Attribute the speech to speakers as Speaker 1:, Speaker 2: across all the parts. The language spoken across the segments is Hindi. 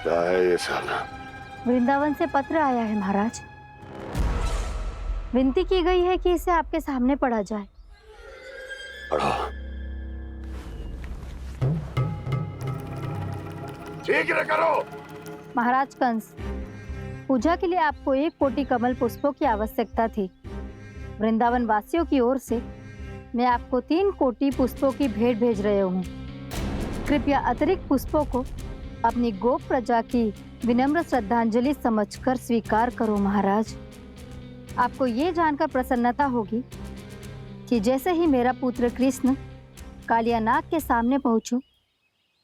Speaker 1: क्या है ये साला?
Speaker 2: वृंदावन से पत्र आया है महाराज। विनती की गई है कि इसे आपके सामने पढ़ा जाए।
Speaker 1: पढ़ो। शीघ्र करो।
Speaker 2: महाराज कंस, पूजा के लिए आपको 1 कोटि कमल पुष्पों की आवश्यकता थी। वृंदावन वासियों की ओर से मैं आपको 3 कोटि पुष्पों की भेंट भेज रहे हूँ। कृपया अतिरिक्त पुष्पों को अपनी गोप प्रजा की विनम्र श्रद्धांजलि समझकर स्वीकार करो महाराज। आपको ये जानकर प्रसन्नता होगी कि जैसे ही मेरा पुत्र कृष्ण कालिया नाग के सामने पहुंचो,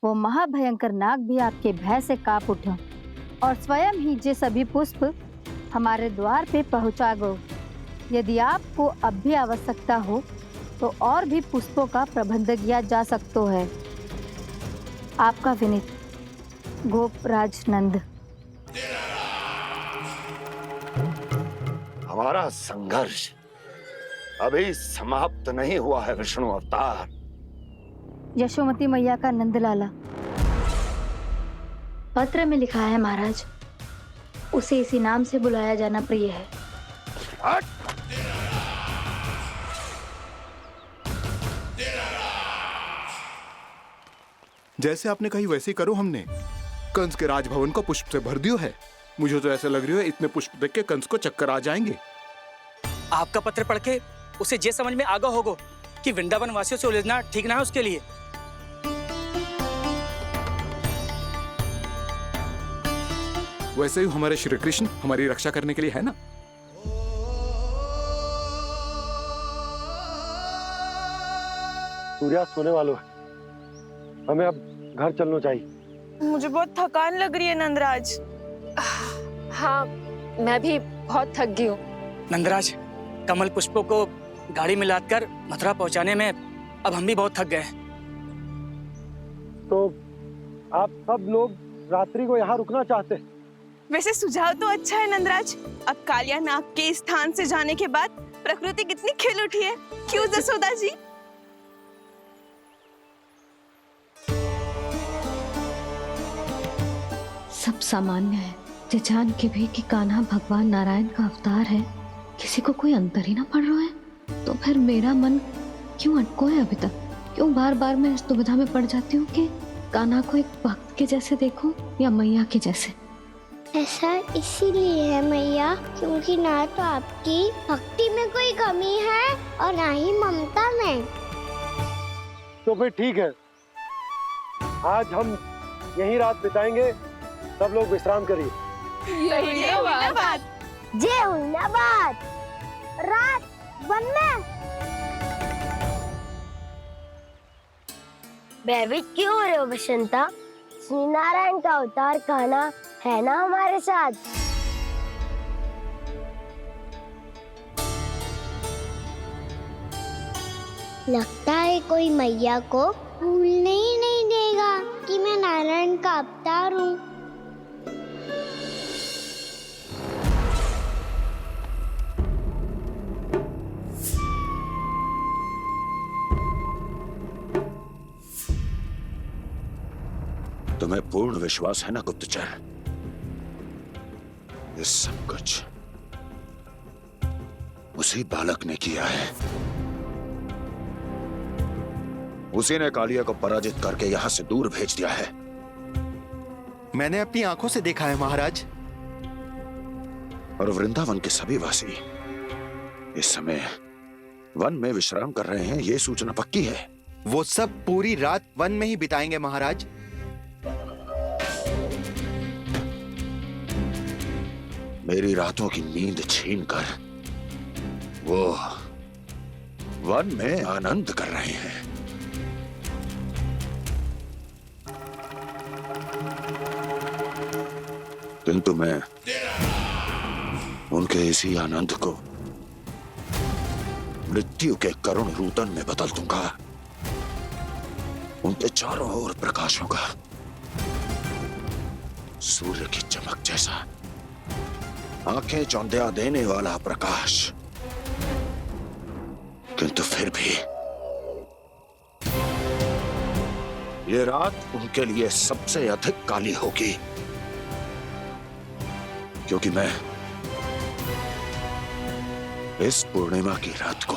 Speaker 2: वो महाभयंकर नाग भी आपके भय से कांप उठा और स्वयं ही ये सभी पुष्प हमारे द्वार पे पहुंचा गो। यदि आपको अब भी आवश्यकता हो तो और भी पुष्पों का प्रबंध किया जा सकता है। आपका विनीत गोपराज नंद।
Speaker 1: हमारा संघर्ष अभी समाप्त नहीं हुआ है विष्णु अवतार।
Speaker 2: यशोमती मैया का नंदलाला। पत्र में लिखा है महाराज, उसे इसी नाम से बुलाया जाना प्रिय है।
Speaker 1: हट!
Speaker 3: जैसे आपने कही वैसे ही करो। हमने कंस के राजभवन को पुष्प से भर दियो है। मुझे तो ऐसा लग रही है इतने पुष्प देख के कंस को चक्कर आ जाएंगे।
Speaker 4: आपका पत्र पढ़ के उसे ये समझ में आगा होगा कि वृंदावन वासियों से उलझना ठीक ना है उसके लिए।
Speaker 3: वैसे ही हमारे श्री कृष्ण हमारी रक्षा करने के लिए है ना।
Speaker 5: सूर्यास्त होने वाला है, हमें अब घर चलना चाहिए।
Speaker 6: मुझे बहुत थकान लग रही है नंदराज।
Speaker 7: हाँ, मैं भी बहुत थक गई हूँ।
Speaker 4: नंदराज, कमल पुष्पों को गाड़ी में लादकर मथुरा पहुंचाने में अब हम भी बहुत थक गए।
Speaker 5: तो आप सब लोग रात्रि को यहाँ रुकना चाहते हैं?
Speaker 6: वैसे सुझाव तो अच्छा है नंदराज। अब कालिया नाग के स्थान से जाने के बाद प्रकृति कितनी खिल उठी है, क्यों जसोदा जी?
Speaker 8: सब सामान्य है। ये जान के भी कि कान्हा भगवान नारायण का अवतार है, किसी को कोई अंतर ही ना पड़ रहा है, तो फिर मेरा मन क्यों अटको है अभी तक? क्यों बार बार मैं इस दुविधा में पड़ जाती हूँ कि कान्हा को एक भक्त के जैसे देखूं या मैया के जैसे?
Speaker 9: ऐसा इसीलिए है मैया क्योंकि ना तो आपकी भक्ति में कोई कमी है और ना ही ममता में।
Speaker 5: तो फिर ठीक है, आज हम यहीं रात बिताएंगे। सब लोग विश्राम करिए।
Speaker 6: ये हुई ना बात।
Speaker 9: जे हुई ना बात। रात वन में भयभीत क्यों हो रहे हो बसंता? श्री नारायण का अवतार कान्हा है ना हमारे साथ। लगता है कोई मैया को भूलने ही नहीं देगा कि मैं नारायण का अवतार हूँ।
Speaker 1: तुम्हें पूर्ण विश्वास है ना गुप्तचर? ये सब कुछ उसी बालक ने किया है। उसी ने कालिया को पराजित करके यहां से दूर भेज दिया है।
Speaker 10: मैंने अपनी आंखों से देखा है महाराज।
Speaker 1: और वृंदावन के सभी वासी इस समय वन में विश्राम कर रहे हैं, ये सूचना पक्की है।
Speaker 10: वो सब पूरी रात वन में ही बिताएंगे महाराज।
Speaker 1: मेरी रातों की नींद छीनकर वो वन में आनंद कर रहे हैं। किंतु मैं उनके इसी आनंद को मृत्यु के करुण रूतन में बदल दूंगा। उनके चारों ओर प्रकाश होगा, सूर्य की चमक जैसा, आंखें चौंधिया देने वाला प्रकाश। किंतु फिर भी ये रात उनके लिए सबसे अधिक काली होगी। क्योंकि मैं इस पूर्णिमा की रात को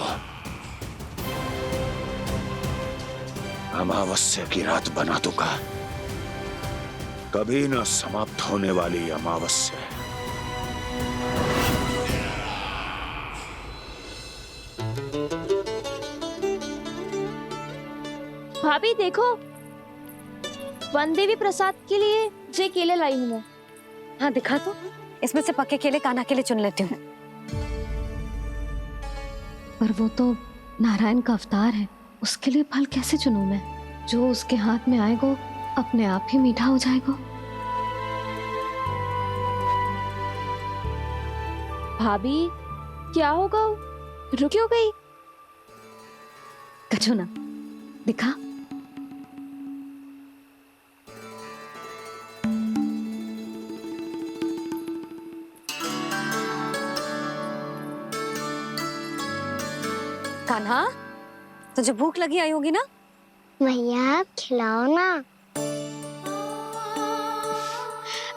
Speaker 1: अमावस्या की रात बना दूंगा, कभी न समाप्त होने वाली अमावस्या।
Speaker 7: भाभी देखो, वन देवी प्रसाद के लिए जे केले लाई हूँ मैं।
Speaker 8: हाँ दिखा तो, इसमें से पक्के केले कान्हा के लिए चुन लेती हूँ। पर वो तो नारायण का अवतार है, उसके लिए फल कैसे चुनूं मैं? जो उसके हाथ में आएगा अपने आप ही मीठा हो जाएगा।
Speaker 7: भाभी क्या होगा, रुक क्यों गई?
Speaker 8: कछू ना दिखा। कान्हा, तुझे भूख लगी आई होगी ना?
Speaker 9: मैया आप खिलाओ ना।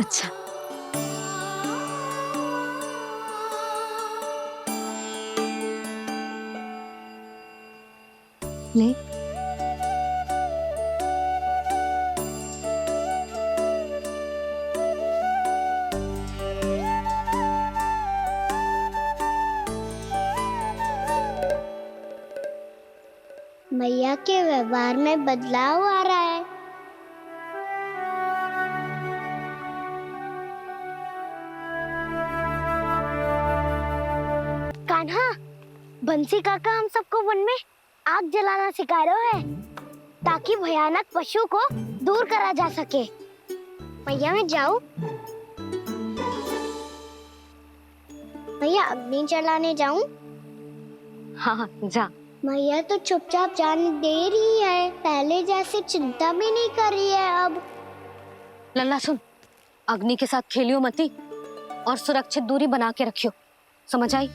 Speaker 8: अच्छा। ले।
Speaker 9: मैया के व्यवहार में बदलाव आ रहा है। कान्हा, बंसी काका हम सबको वन में आग जलाना सिखा रहे हैं ताकि भयानक पशु को दूर करा जा सके। मैया मैं जाऊं? मैया अग्नि जलाने जाऊं?
Speaker 8: हाँ जा।
Speaker 9: मैया तो चुपचाप जाने दे रही है, पहले जैसे चिंता भी नहीं कर रही है अब।
Speaker 8: लल्ला सुन, अग्नि के साथ खेलियो मती और सुरक्षित दूरी बना के रखियो, समझ आई?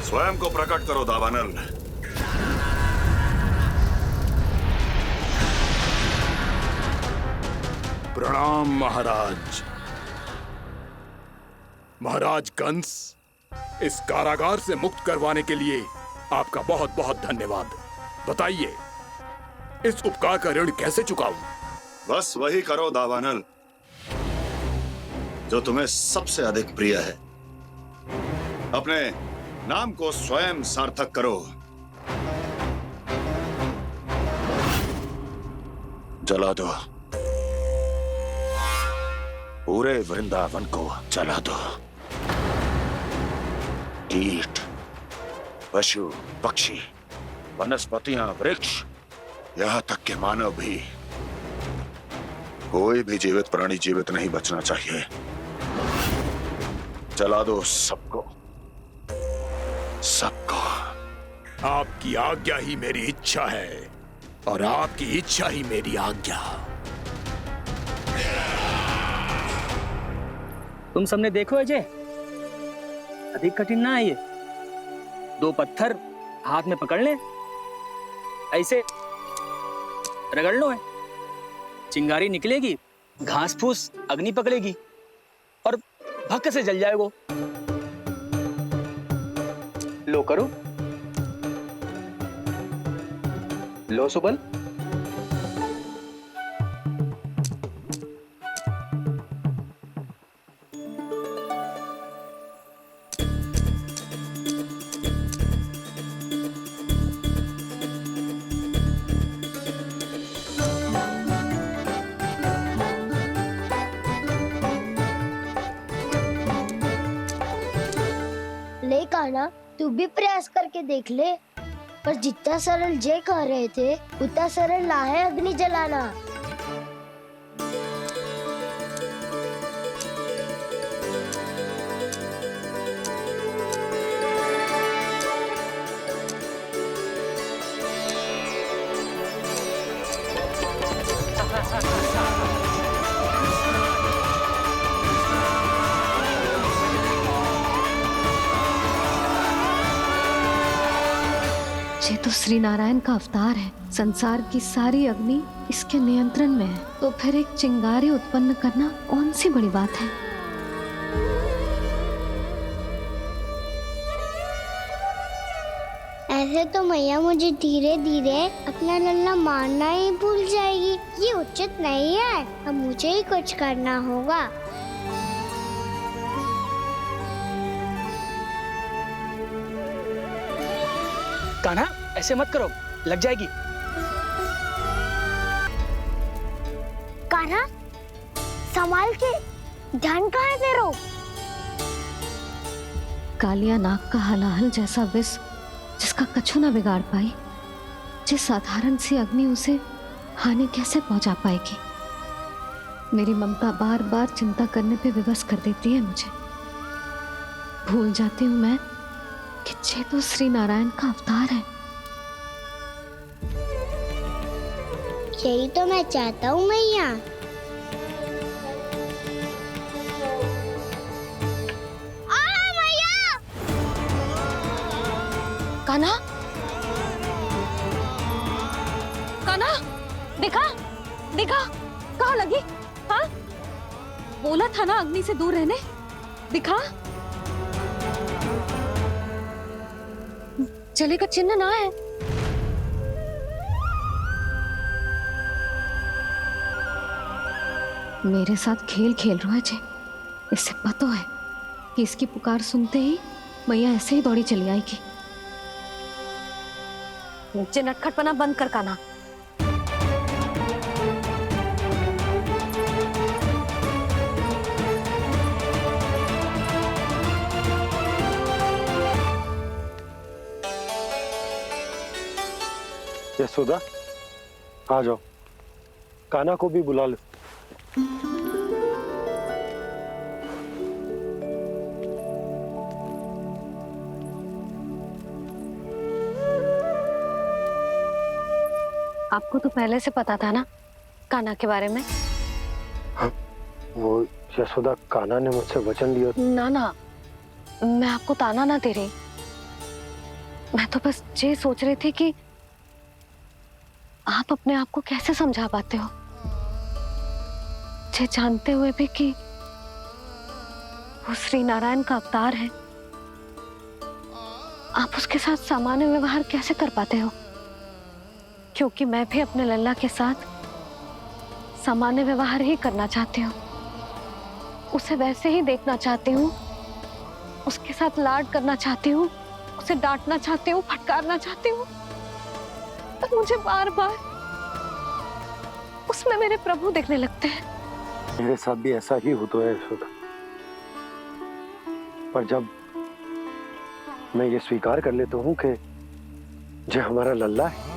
Speaker 1: स्वयं को प्रकट करो दावानल।
Speaker 3: प्रणाम महाराज। महाराज कंस, इस कारागार से मुक्त करवाने के लिए आपका बहुत बहुत धन्यवाद। बताइए, इस उपकार का ऋण कैसे चुकाऊं?
Speaker 1: बस वही करो दावानल जो तुम्हें सबसे अधिक प्रिय है। अपने नाम को स्वयं सार्थक करो। जला दो, पूरे वृंदावन को जला दो। कीट, पशु, पक्षी, वनस्पतियां, वृक्ष, यहां तक के मानव भी, कोई भी जीवित प्राणी जीवित नहीं बचना चाहिए। जला दो सबको, सबको।
Speaker 3: आपकी आज्ञा ही मेरी इच्छा है और आपकी इच्छा ही मेरी आज्ञा।
Speaker 4: तुम सबने देखो अजय, अधिक कठिन ना है ये। 2 पत्थर हाथ में पकड़ ले, ऐसे रगड़ लो है, चिंगारी निकलेगी, घास फूस अग्नि पकड़ेगी और भक्क से जल जाएगा। लो करो, लो सुबल।
Speaker 9: ले कान्हा, तू भी प्रयास करके देख ले। पर जितना सरल जय कह रहे थे उतना सरल ना है अग्नि जलाना।
Speaker 8: ये तो श्री नारायण का अवतार है। संसार की सारी अग्नि इसके नियंत्रण में है, तो फिर एक चिंगारी उत्पन्न करना कौन सी बड़ी बात है।
Speaker 9: ऐसे तो मैया मुझे धीरे धीरे अपना लल्ला मारना ही भूल जाएगी। ये उचित नहीं है, अब मुझे ही कुछ करना होगा।
Speaker 4: कान्हा, ऐसे मत करो, लग जाएगी।
Speaker 9: कान्हा, संभाल के, ध्यान कहाँ है तेरो?
Speaker 8: कालिया नाग का हलाहल जैसा विष जिसका कछु ना बिगाड़ पाई, जिस साधारण सी अग्नि उसे हानि कैसे पहुंचा पाएगी। मेरी ममता बार बार चिंता करने पे विवश कर देती है मुझे। भूल जाती हूँ मैं कि ये तो श्री नारायण का अवतार है।
Speaker 9: यही तो मैं चाहता हूँ मैया।
Speaker 7: कान्हा, कान्हा, देखा देखा, कहाँ लगी? हाँ, बोला था ना अग्नि से दूर रहने। दिखा, जले का चिन्ह ना है।
Speaker 8: मेरे साथ खेल खेल रहा है जे। इसे पता है कि इसकी पुकार सुनते ही मैया ऐसे ही दौड़ी चली आएगी।
Speaker 7: मुझे नटखटपना बंद कर कान्हा।
Speaker 5: यशोदा, आ जाओ, कान्हा को भी बुला लो।
Speaker 8: आपको तो पहले से पता था ना कान्हा के बारे में?
Speaker 5: हाँ, वो यशोदा, कान्हा ने मुझसे वचन लिया।
Speaker 8: ना ना, मैं आपको ताना ना दे रही। मैं तो बस ये सोच रही थी कि आप अपने आप को कैसे समझा पाते हो, ये जानते हुए भी कि वो श्री नारायण का अवतार है। आप उसके साथ सामान्य व्यवहार कैसे कर पाते हो? क्योंकि मैं भी अपने लल्ला के साथ सामान्य व्यवहार ही करना चाहती हूँ। उसे वैसे ही देखना चाहती हूँ, उसके साथ लाड करना चाहती हूँ, उसे डांटना चाहती हूँ, फटकारना चाहती हूँ। तो मुझे बार बार उसमें मेरे प्रभु दिखने लगते हैं।
Speaker 5: मेरे साथ भी ऐसा ही होता है यशोदा। पर जब मैं ये स्वीकार कर लेता हूँ कि जो हमारा लल्ला है,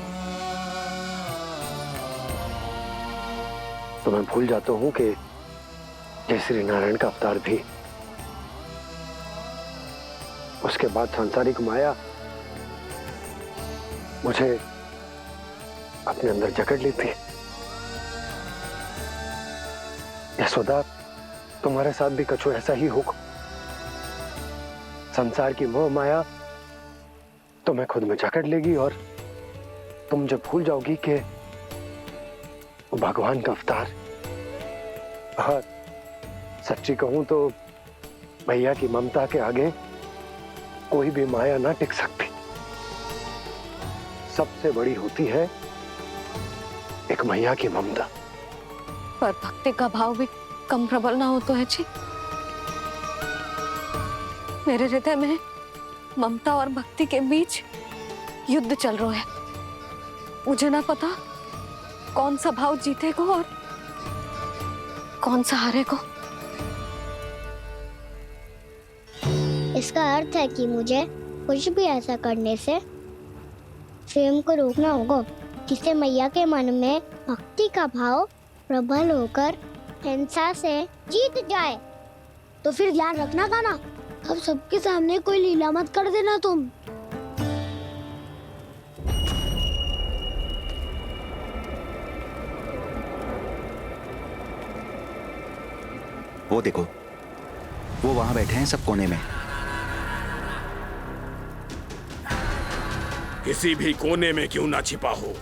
Speaker 5: तो मैं भूल जाता हूँ कि जय श्री नारायण का अवतार भी। उसके बाद सांसारिक माया मुझे अपने अंदर जकड़ लेती है। यशोदा, तुम्हारे साथ भी कछु ऐसा ही होगा। संसार की मोह माया तुम्हें खुद में जकड़ लेगी और तुम जब भूल जाओगी कि भगवान का अवतार। और सच्ची कहूं तो भैया की ममता के आगे कोई भी माया ना टिक सकती। सबसे बड़ी होती है एक मैया की ममता।
Speaker 8: पर भक्ति का भाव भी कम प्रबल ना हो तो है जी। मेरे हृदय में ममता और भक्ति के बीच युद्ध चल रहा है। मुझे ना पता कौन सा भाव जीतेगा और कौन सा हारेगा।
Speaker 9: इसका अर्थ है कि मुझे कुछ भी ऐसा करने से स्वयं को रोकना होगा जिससे मैया के मन में भक्ति का भाव प्रबल होकर हिंसा से जीत जाए। तो फिर ध्यान रखना कान्हा, अब सबके सामने कोई लीला मत कर देना तुम।
Speaker 10: वो देखो, वो वहां बैठे हैं सब कोने में।
Speaker 3: किसी भी कोने में क्यों ना छिपा हो,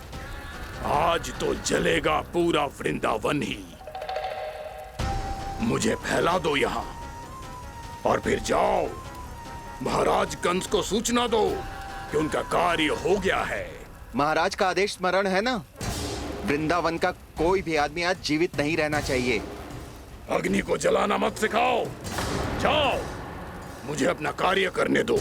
Speaker 3: आज तो जलेगा पूरा वृंदावन ही। मुझे फैला दो यहाँ और फिर जाओ महाराज कंस को सूचना दो कि उनका कार्य हो गया है।
Speaker 10: महाराज का आदेश स्मरण है ना, वृंदावन का कोई भी आदमी आज जीवित नहीं रहना चाहिए।
Speaker 3: अग्नि को जलाना मत सिखाओ, जाओ मुझे अपना कार्य करने दो।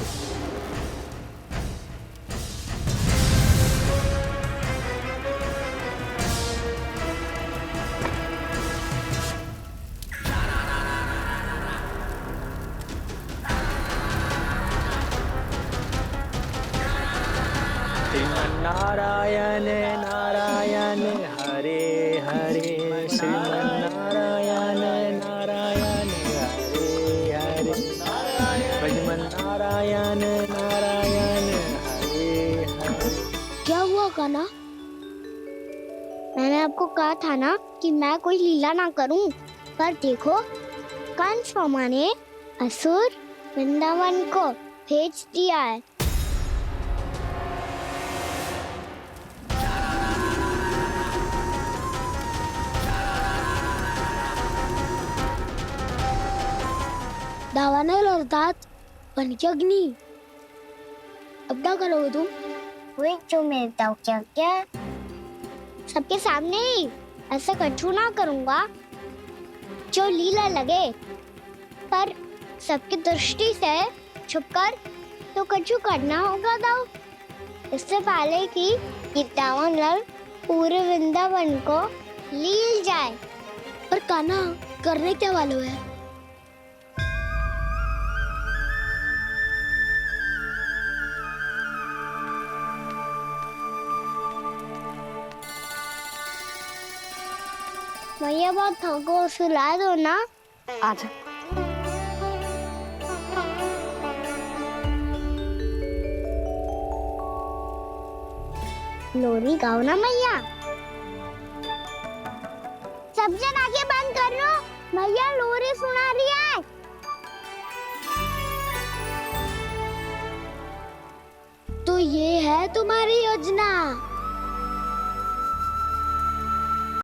Speaker 4: नारायण नारायण हरे हरे, श्रीमन्नारायण नारायण हरे हरे, श्रीमन्नारायण नारायण हरे हरे।
Speaker 9: क्या हुआ कान्हा? मैंने आपको कहा था ना कि मैं कोई लीला ना करूं, पर देखो कंस मामा ने असुर वृंदावन को भेज दिया है। दावानल अर्थात अग्नि। अब क्या करोगे तुम? वही जो मैं बताऊं क्या क्या? सबके सामने ही ऐसा कछु ना करूंगा जो लीला लगे, पर सबकी दृष्टि से छुपकर तो कछु करना होगा दाऊ। इससे पहले कि ये दावानल पूरे वृंदावन को लील जाए। पर कान्हा करने क्या वाले है? भैया बहुत थको, सुला दो ना।
Speaker 8: आजा।
Speaker 9: लोरी गाओ ना मैया। सब जन आंखें बंद कर लो, मैया लोरी सुना रही है। तो ये है तुम्हारी योजना।